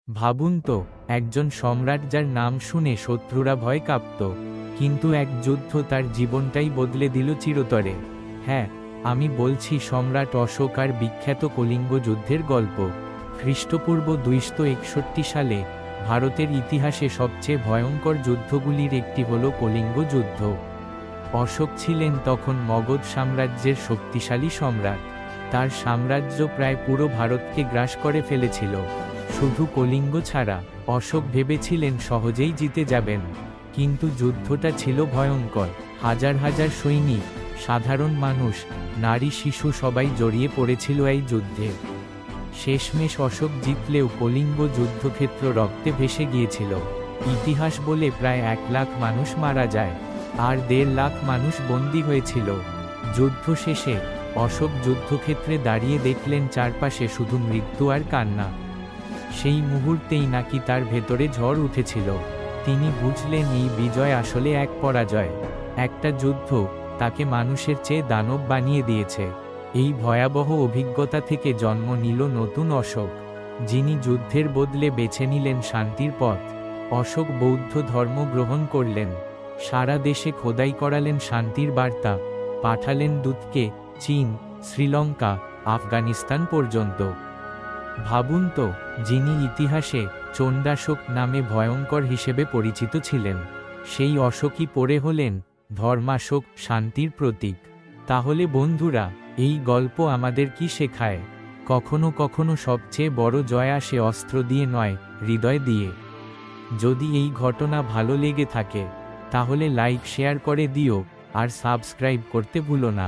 ভাবুন তো, একজন সম্রাট যার নাম শুনে শত্রুরা ভয় কাঁপত, কিন্তু এক যুদ্ধ তার জীবনটাই বদলে দিল চিরতরে। হ্যাঁ, আমি বলছি সম্রাট অশোক আর বিখ্যাত কলিঙ্গ যুদ্ধের গল্প। খ্রিস্টপূর্ব 261 সালে ভারতের ইতিহাসে সবচেয়ে ভয়ঙ্কর যুদ্ধগুলির একটি হল কলিঙ্গ যুদ্ধ। অশোক ছিলেন তখন মগধ সাম্রাজ্যের শক্তিশালী সম্রাট। তার সাম্রাজ্য প্রায় পুরো ভারতকে গ্রাস করে ফেলেছিল। শুধু কলিঙ্গ ছাড়া, অশোক ভেবেছিলেন সহজেই জিতে যাবেন, কিন্তু যুদ্ধটা ছিল ভয়ঙ্কর। হাজার হাজার সৈনিক, সাধারণ মানুষ, নারী, শিশু সবাই জড়িয়ে পড়েছিল এই যুদ্ধে। শেষমেশ অশোক জিতলেও কলিঙ্গ যুদ্ধক্ষেত্র রক্তে ভেসে গিয়েছিল। ইতিহাস বলে প্রায় 1 লাখ মানুষ মারা যায়, আর 1.5 লাখ মানুষ বন্দী হয়েছিল। যুদ্ধ শেষে অশোক যুদ্ধক্ষেত্রে দাঁড়িয়ে দেখলেন চারপাশে শুধু মৃত্যু আর কান্না। সেই মুহূর্তেই নাকি তার ভেতরে ঝড় উঠেছিল। তিনি বুঝলেন এই বিজয় আসলে এক পরাজয়। একটা যুদ্ধ তাকে মানুষের চেয়ে দানব বানিয়ে দিয়েছে। এই ভয়াবহ অভিজ্ঞতা থেকে জন্ম নিল নতুন অশোক, যিনি যুদ্ধের বদলে বেছে নিলেন শান্তির পথ। অশোক বৌদ্ধ ধর্ম গ্রহণ করলেন, সারা দেশে খোদাই করালেন শান্তির বার্তা, পাঠালেন দূতকে চীন, শ্রীলঙ্কা, আফগানিস্তান পর্যন্ত। ভাবুন তো, যিনি ইতিহাসে চণ্ডাশোক নামে ভয়ঙ্কর হিসেবে পরিচিত ছিলেন, সেই অশোকই পরে হলেন ধর্মাশোক, শান্তির প্রতীক। তাহলে বন্ধুরা, এই গল্প আমাদের কি শেখায়? কখনো কখনো সবচেয়ে বড় জয় আসে অস্ত্র দিয়ে নয়, হৃদয় দিয়ে। যদি এই ঘটনা ভালো লেগে থাকে, তাহলে লাইক শেয়ার করে দিও, আর সাবস্ক্রাইব করতে ভুলো না।